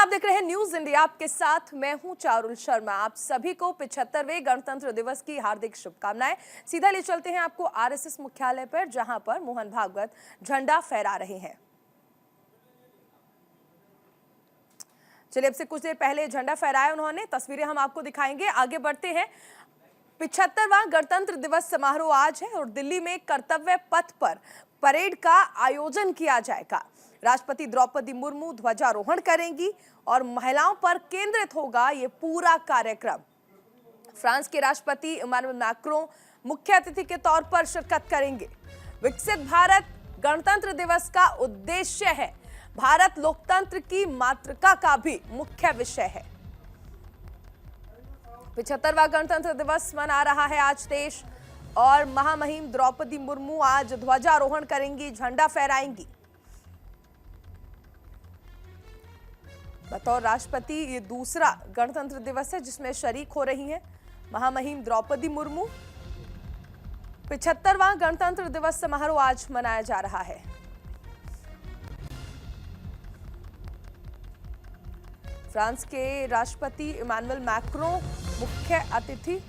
आप देख रहे हैं न्यूज इंडिया, आपके साथ मैं हूं चारुल शर्मा। आप सभी को 75वें गणतंत्र दिवस की हार्दिक शुभकामनाएं। सीधा ले चलते हैं आपको आरएसएस मुख्यालय पर, जहां पर मोहन भागवत झंडा फहरा रहे हैं। चलिए, अब से कुछ देर पहले झंडा फहराया उन्होंने, तस्वीरें हम आपको दिखाएंगे। आगे बढ़ते हैं। 75वां गणतंत्र दिवस समारोह आज है और दिल्ली में कर्तव्य पथ पर परेड का आयोजन किया जाएगा। राष्ट्रपति द्रौपदी मुर्मू ध्वजारोहण करेंगी और महिलाओं पर केंद्रित होगा ये पूरा कार्यक्रम। फ्रांस के राष्ट्रपति इमानुएल मैक्रों मुख्य अतिथि के तौर पर शिरकत करेंगे। विकसित भारत गणतंत्र दिवस का उद्देश्य है। भारत लोकतंत्र की मातृका का भी मुख्य विषय है। 75वां गणतंत्र दिवस मना रहा है आज देश और महामहिम द्रौपदी मुर्मू आज ध्वजारोहण करेंगी, झंडा फहराएंगी। बतौर राष्ट्रपति ये दूसरा गणतंत्र दिवस है जिसमें शरीक हो रही हैं महामहिम द्रौपदी मुर्मू। 75वां गणतंत्र दिवस समारोह आज मनाया जा रहा है। फ्रांस के राष्ट्रपति इमानुएल मैक्रों मुख्य अतिथि।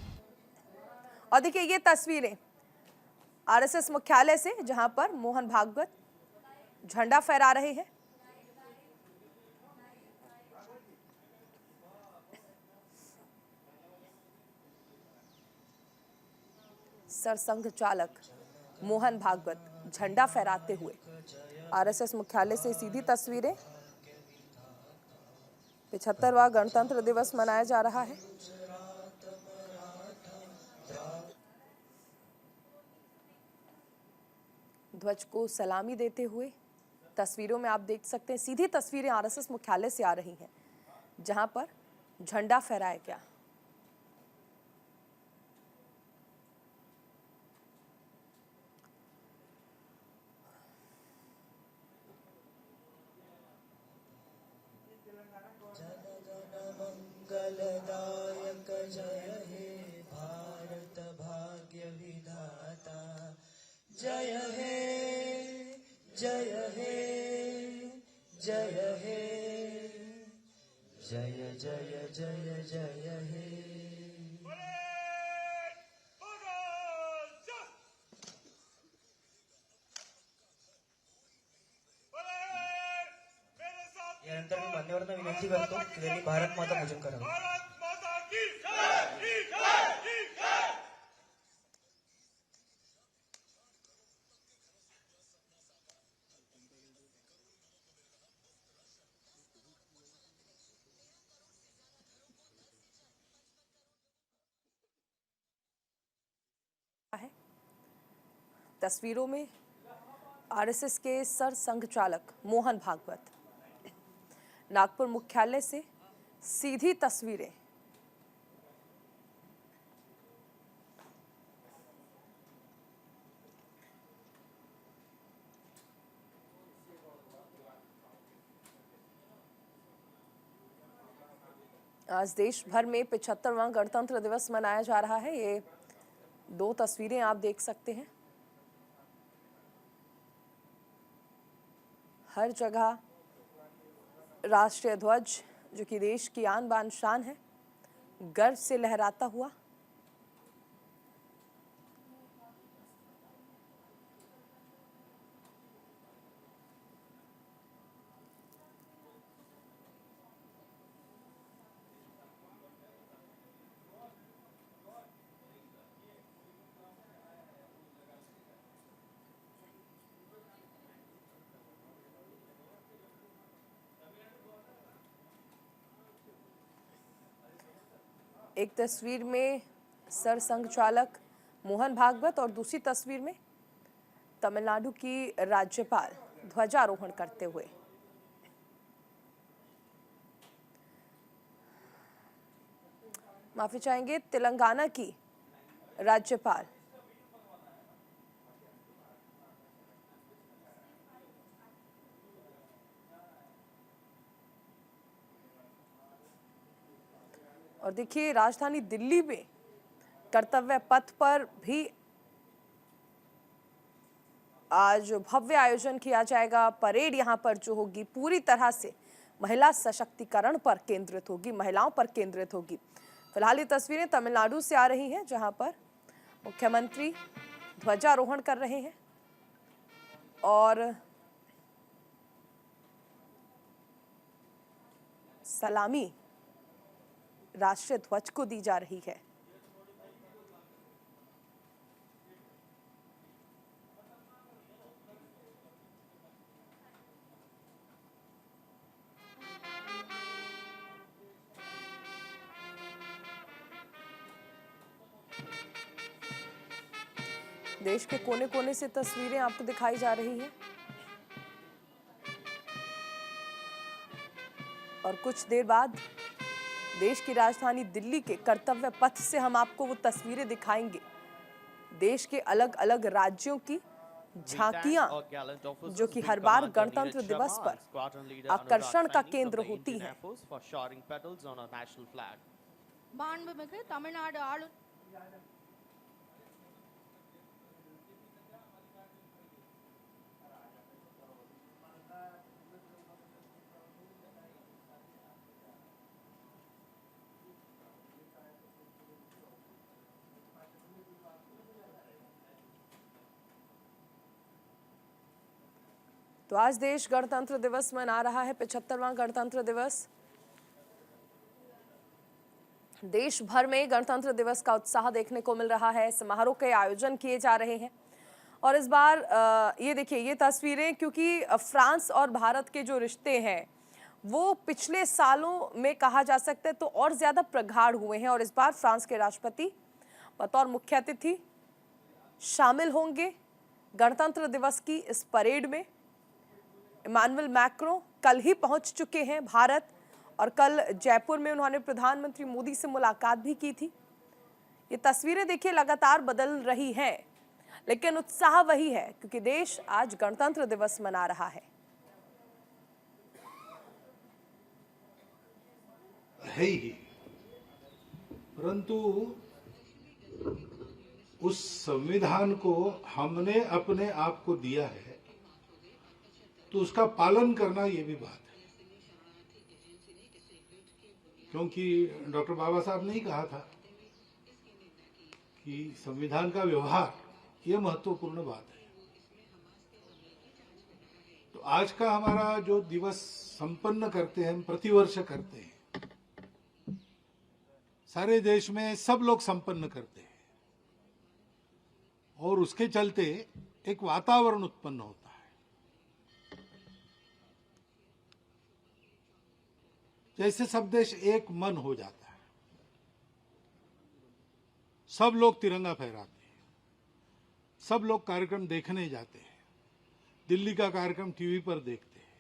और देखिए ये तस्वीरें आरएसएस मुख्यालय से, जहां पर मोहन भागवत झंडा फहरा रहे हैं। सरसंघ चालक मोहन भागवत झंडा फहराते हुए आरएसएस मुख्यालय से सीधी तस्वीरें। 75वां गणतंत्र दिवस मनाया जा रहा है। ध्वज को सलामी देते हुए तस्वीरों में आप देख सकते हैं, सीधी तस्वीरें आरएसएस मुख्यालय से आ रही हैं जहां पर झंडा फहराया गया। मंगलदायक जय हे भारत भाग्य विधाता, जय हे जय हे जय हे जय जय जय जय हे। यानंतर मी मान्यवरांना विनंती करतो की त्यांनी भारत माता पूजन करावं। तस्वीरों में आरएसएस के सरसंघ चालक मोहन भागवत, नागपुर मुख्यालय से सीधी तस्वीरें। आज देश भर में 75वां गणतंत्र दिवस मनाया जा रहा है। ये दो तस्वीरें आप देख सकते हैं। हर जगह राष्ट्रीय ध्वज, जो कि देश की आन बान शान है, गर्व से लहराता हुआ। एक तस्वीर में सरसंघ चालक मोहन भागवत और दूसरी तस्वीर में तमिलनाडु की राज्यपाल ध्वजारोहण करते हुए। माफी चाहेंगे, तेलंगाना की राज्यपाल। और देखिए राजधानी दिल्ली में कर्तव्य पथ पर भी आज भव्य आयोजन किया जाएगा। परेड यहां पर जो होगी पूरी तरह से महिला सशक्तिकरण पर केंद्रित होगी, महिलाओं पर केंद्रित होगी। फिलहाल ये तस्वीरें तमिलनाडु से आ रही हैं, जहां पर मुख्यमंत्री ध्वजारोहण कर रहे हैं और सलामी राष्ट्रीय ध्वज को दी जा रही है। देश के कोने कोने से तस्वीरें आपको दिखाई जा रही हैं और कुछ देर बाद देश की राजधानी दिल्ली के कर्तव्य पथ से हम आपको वो तस्वीरें दिखाएंगे। देश के अलग अलग राज्यों की झांकियां जो कि हर बार गणतंत्र दिवस पर आकर्षण का केंद्र होती हैं। மாண்புமிகு தமிழ்நாடு ஆளு तो आज देश गणतंत्र दिवस मना रहा है, 75वां गणतंत्र दिवस। देश भर में गणतंत्र दिवस का उत्साह देखने को मिल रहा है, समारोह के आयोजन किए जा रहे हैं और इस बार ये देखिए ये तस्वीरें, क्योंकि फ्रांस और भारत के जो रिश्ते हैं वो पिछले सालों में कहा जा सकता है तो और ज्यादा प्रगाढ़ हुए हैं और इस बार फ्रांस के राष्ट्रपति बतौर मुख्य अतिथि शामिल होंगे गणतंत्र दिवस की इस परेड में। इमानुएल मैक्रों कल ही पहुंच चुके हैं भारत और कल जयपुर में उन्होंने प्रधानमंत्री मोदी से मुलाकात भी की थी। ये तस्वीरें देखिए लगातार बदल रही हैं, लेकिन उत्साह वही है क्योंकि देश आज गणतंत्र दिवस मना रहा है। ही परंतु उस संविधान को हमने अपने आप को दिया है तो उसका पालन करना ये भी बात है, क्योंकि डॉक्टर बाबा साहब ने ही कहा था कि संविधान का व्यवहार ये महत्वपूर्ण बात है। तो आज का हमारा जो दिवस संपन्न करते हैं, हम प्रतिवर्ष करते हैं, सारे देश में सब लोग संपन्न करते हैं और उसके चलते एक वातावरण उत्पन्न होता है। जैसे सब देश एक मन हो जाता है, सब लोग तिरंगा फहराते हैं, सब लोग कार्यक्रम देखने जाते हैं, दिल्ली का कार्यक्रम टीवी पर देखते हैं।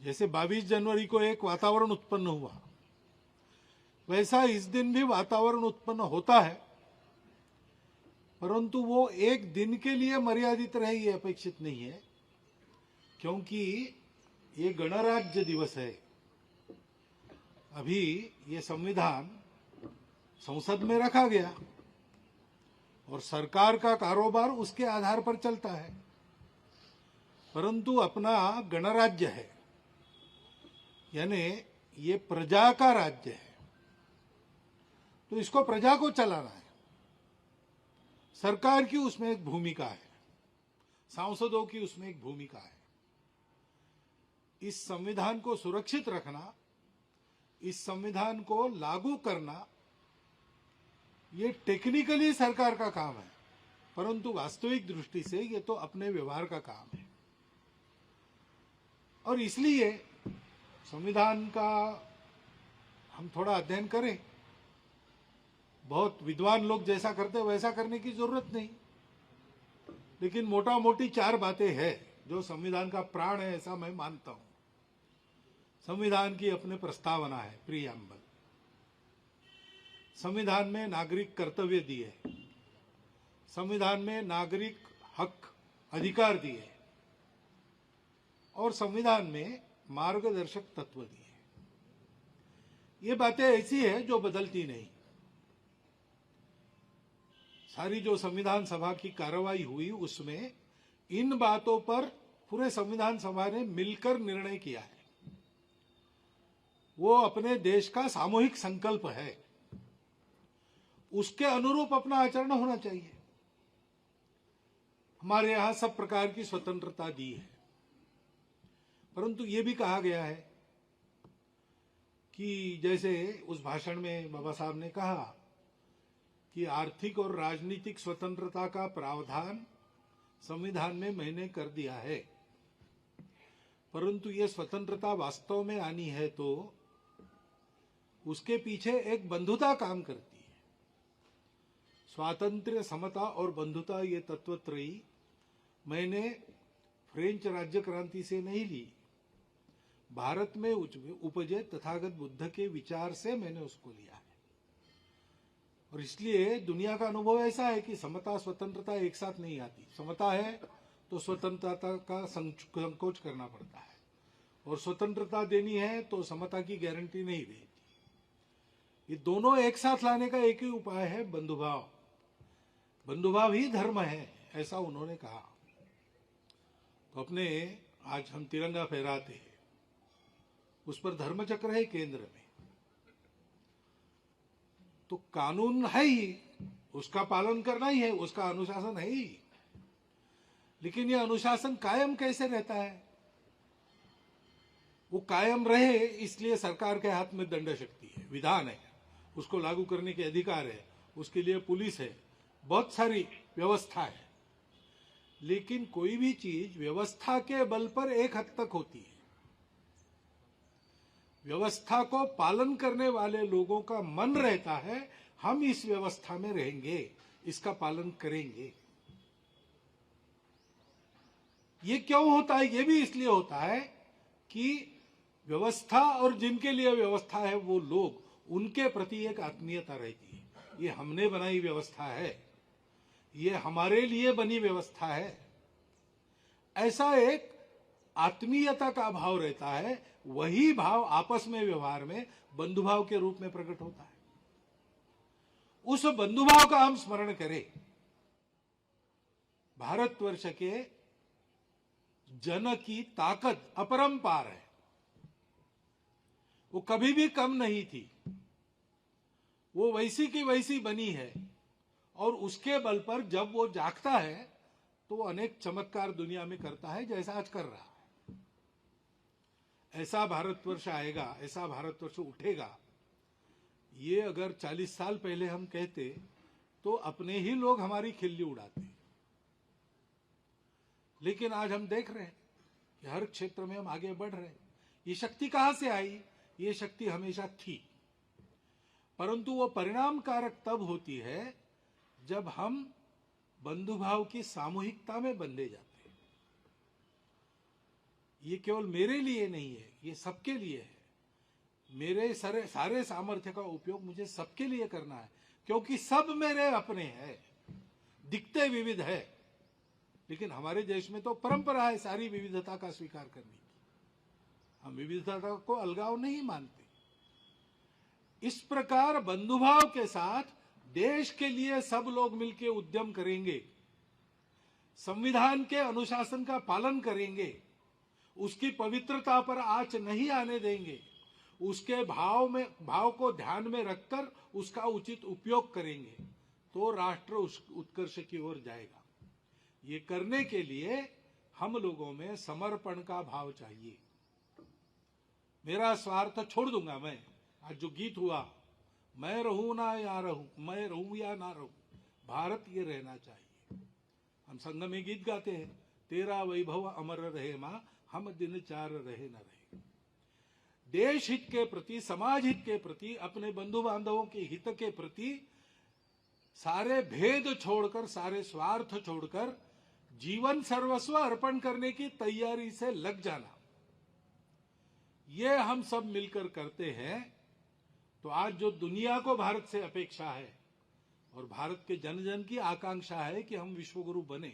जैसे 22 जनवरी को एक वातावरण उत्पन्न हुआ, वैसा इस दिन भी वातावरण उत्पन्न होता है, परंतु वो एक दिन के लिए मर्यादित रहे ये अपेक्षित नहीं है, क्योंकि ये गणराज्य दिवस है। अभी ये संविधान संसद में रखा गया और सरकार का कारोबार उसके आधार पर चलता है, परंतु अपना गणराज्य है, यानी ये प्रजा का राज्य है, तो इसको प्रजा को चलाना है। सरकार की उसमें एक भूमिका है, सांसदों की उसमें एक भूमिका है। इस संविधान को सुरक्षित रखना, इस संविधान को लागू करना, ये टेक्निकली सरकार का काम है, परंतु वास्तविक दृष्टि से ये तो अपने व्यवहार का काम है। और इसलिए संविधान का हम थोड़ा अध्ययन करें। बहुत विद्वान लोग जैसा करते वैसा करने की जरूरत नहीं, लेकिन मोटा मोटी 4 बातें हैं जो संविधान का प्राण है, ऐसा मैं मानता हूं। संविधान की अपने प्रस्तावना है, प्रीएम्बल। संविधान में नागरिक कर्तव्य दिए, संविधान में नागरिक हक अधिकार दिए और संविधान में मार्गदर्शक तत्व दिए। ये बातें ऐसी है जो बदलती नहीं। सारी जो संविधान सभा की कार्रवाई हुई उसमें इन बातों पर पूरे संविधान सभा ने मिलकर निर्णय किया है। वो अपने देश का सामूहिक संकल्प है, उसके अनुरूप अपना आचरण होना चाहिए। हमारे यहां सब प्रकार की स्वतंत्रता दी है, परंतु ये भी कहा गया है कि जैसे उस भाषण में बाबा साहब ने कहा कि आर्थिक और राजनीतिक स्वतंत्रता का प्रावधान संविधान में मैंने कर दिया है, परंतु ये स्वतंत्रता वास्तव में आनी है तो उसके पीछे एक बंधुता काम करती है। स्वातंत्र्य, समता और बंधुता ये तत्वत्रयी मैंने फ्रेंच राज्य क्रांति से नहीं ली, भारत में उपजे तथागत बुद्ध के विचार से मैंने उसको लिया है। और इसलिए दुनिया का अनुभव ऐसा है कि समता स्वतंत्रता एक साथ नहीं आती। समता है तो स्वतंत्रता का संकोच करना पड़ता है, और स्वतंत्रता देनी है तो समता की गारंटी नहीं देती। ये दोनों एक साथ लाने का एक ही उपाय है, बंधुभाव। बंधुभाव ही धर्म है, ऐसा उन्होंने कहा। तो अपने आज हम तिरंगा फहराते हैं, उस पर धर्म चक्र है केंद्र में, तो कानून है ही, उसका पालन करना ही है, उसका अनुशासन है ही। लेकिन यह अनुशासन कायम कैसे रहता है? वो कायम रहे इसलिए सरकार के हाथ में दंड शक्ति है, विधान है, उसको लागू करने के अधिकार है, उसके लिए पुलिस है, बहुत सारी व्यवस्था है। लेकिन कोई भी चीज व्यवस्था के बल पर एक हद तक होती है। व्यवस्था को पालन करने वाले लोगों का मन रहता है, हम इस व्यवस्था में रहेंगे, इसका पालन करेंगे। ये क्यों होता है? ये भी इसलिए होता है कि व्यवस्था और जिनके लिए व्यवस्था है वो लोग, उनके प्रति एक आत्मीयता रहती है। ये हमने बनाई व्यवस्था है, ये हमारे लिए बनी व्यवस्था है, ऐसा एक आत्मीयता का भाव रहता है। वही भाव आपस में व्यवहार में बंधुभाव के रूप में प्रकट होता है। उस बंधुभाव का हम स्मरण करें। भारतवर्ष के जन की ताकत अपरंपार है, वो कभी भी कम नहीं थी, वो वैसी की वैसी बनी है। और उसके बल पर जब वो जागता है तो वो अनेक चमत्कार दुनिया में करता है, जैसा आज कर रहा है। ऐसा भारतवर्ष आएगा, ऐसा भारतवर्ष उठेगा, ये अगर 40 साल पहले हम कहते तो अपने ही लोग हमारी खिल्ली उड़ाते। लेकिन आज हम देख रहे हैं कि हर क्षेत्र में हम आगे बढ़ रहे हैं। ये शक्ति कहां से आई? ये शक्ति हमेशा थी, परंतु वो परिणाम कारक तब होती है जब हम बंधुभाव की सामूहिकता में बंधे जाते हैं। ये केवल मेरे लिए नहीं है, ये सबके लिए है। मेरे सारे सामर्थ्य का उपयोग मुझे सबके लिए करना है, क्योंकि सब मेरे अपने हैं। दिखते विविध है, लेकिन हमारे देश में तो परंपरा है सारी विविधता का स्वीकार करने की। हम विविधता को अलगाव नहीं मानते। इस प्रकार बंधुभाव के साथ देश के लिए सब लोग मिलकर उद्यम करेंगे, संविधान के अनुशासन का पालन करेंगे, उसकी पवित्रता पर आंच नहीं आने देंगे, उसके भाव को ध्यान में रखकर उसका उचित उपयोग करेंगे, तो राष्ट्र उत्कर्ष की ओर जाएगा। ये करने के लिए हम लोगों में समर्पण का भाव चाहिए। मेरा स्वार्थ छोड़ दूंगा मैं। आज जो गीत हुआ, मैं रहूं ना या रहूं, मैं रहूं या ना रहूं, भारत ये रहना चाहिए। हम संग में गीत गाते हैं, तेरा वैभव अमर रहे मां, हम दिन चार रहे न रहे। देश हित के प्रति, समाज हित के प्रति, अपने बंधु बांधवों के हित के प्रति सारे भेद छोड़कर, सारे स्वार्थ छोड़कर जीवन सर्वस्व अर्पण करने की तैयारी से लग जाना, ये हम सब मिलकर करते हैं तो आज जो दुनिया को भारत से अपेक्षा है और भारत के जन जन की आकांक्षा है कि हम विश्वगुरु बने,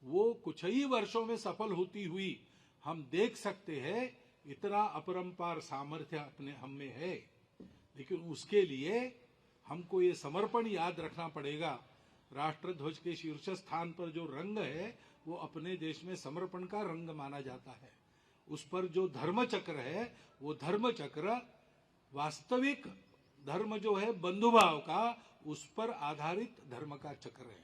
वो कुछ ही वर्षों में सफल होती हुई हम देख सकते हैं। इतना अपरंपार सामर्थ्य अपने हम में है, लेकिन उसके लिए हमको ये समर्पण याद रखना पड़ेगा। राष्ट्र ध्वज के शीर्ष स्थान पर जो रंग है वो अपने देश में समर्पण का रंग माना जाता है, उस पर जो धर्म चक्र है वो धर्म चक्र वास्तविक धर्म जो है बंधुभाव का, उस पर आधारित धर्म का चक्र है।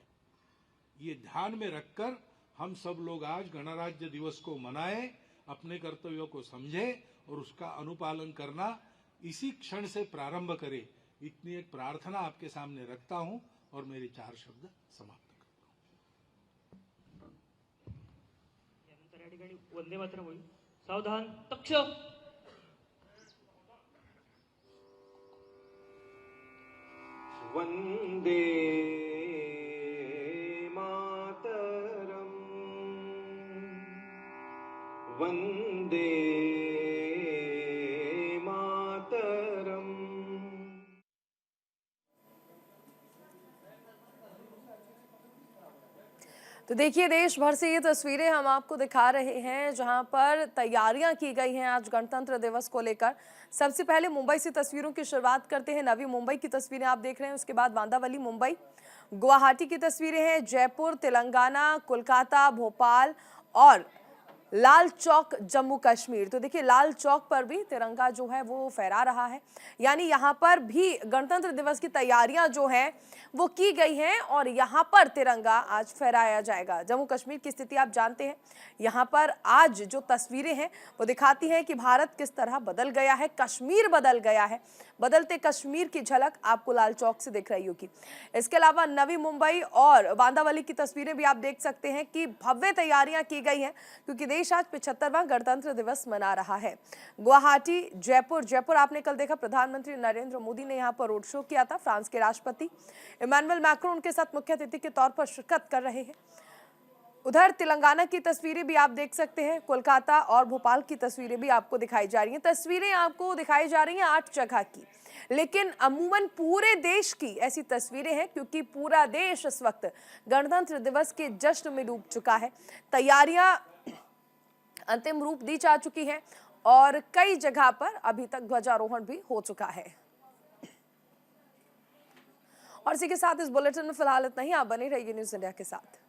ये ध्यान में रखकर हम सब लोग आज गणराज्य दिवस को मनाएं, अपने कर्तव्यों को समझें और उसका अनुपालन करना इसी क्षण से प्रारंभ करें। इतनी एक प्रार्थना आपके सामने रखता हूं और मेरे 4 शब्द समाप्त करता हूं। यानंतर या ठिकाणी वंदे मातरम होईल. सावधान, तक्ष. वंदे मातरम, वंदे मातरम। तो देखिए, देश भर से ये तस्वीरें हम आपको दिखा रहे हैं जहां पर तैयारियां की गई हैं आज गणतंत्र दिवस को लेकर। सबसे पहले मुंबई से तस्वीरों की शुरुआत करते हैं। नवी मुंबई की तस्वीरें आप देख रहे हैं, उसके बाद बांदावली मुंबई, गुवाहाटी की तस्वीरें हैं, जयपुर, तेलंगाना, कोलकाता, भोपाल और लाल चौक जम्मू कश्मीर। तो देखिए, लाल चौक पर भी तिरंगा जो है वो फहरा रहा है, यानी यहाँ पर भी गणतंत्र दिवस की तैयारियां जो हैं वो की गई हैं और यहाँ पर तिरंगा आज फहराया जाएगा। जम्मू कश्मीर की स्थिति आप जानते हैं, यहाँ पर आज जो तस्वीरें हैं वो दिखाती हैं कि भारत किस तरह बदल गया है, कश्मीर बदल गया है। बदलते कश्मीर की झलक आपको लाल चौक से दिख रही होगी। इसके अलावा नवी मुंबई और बांदावली की तस्वीरें भी आप देख सकते हैं कि भव्य तैयारियां की गई हैं, क्योंकि देश आज 75वां गणतंत्र दिवस मना रहा है। गुवाहाटी, जयपुर आपने कल देखा, प्रधानमंत्री नरेंद्र मोदी ने यहाँ पर रोड शो किया था। फ्रांस के राष्ट्रपति इमैनुअल मैक्रोन उनके साथ मुख्य अतिथि के तौर पर शिरकत कर रहे हैं। उधर तेलंगाना की तस्वीरें भी आप देख सकते हैं, कोलकाता और भोपाल की तस्वीरें भी आपको दिखाई जा रही हैं। तस्वीरें आपको दिखाई जा रही हैं 8 जगह की, लेकिन अमूमन पूरे देश की ऐसी तस्वीरें हैं, क्योंकि पूरा देश इस वक्त गणतंत्र दिवस के जश्न में डूब चुका है। तैयारियां अंतिम रूप दी जा चुकी है और कई जगह पर अभी तक ध्वजारोहण भी हो चुका है। और इसी के साथ इस बुलेटिन में फिलहाल इतना ही। आप बने रहिए न्यूज़ इंडिया के साथ।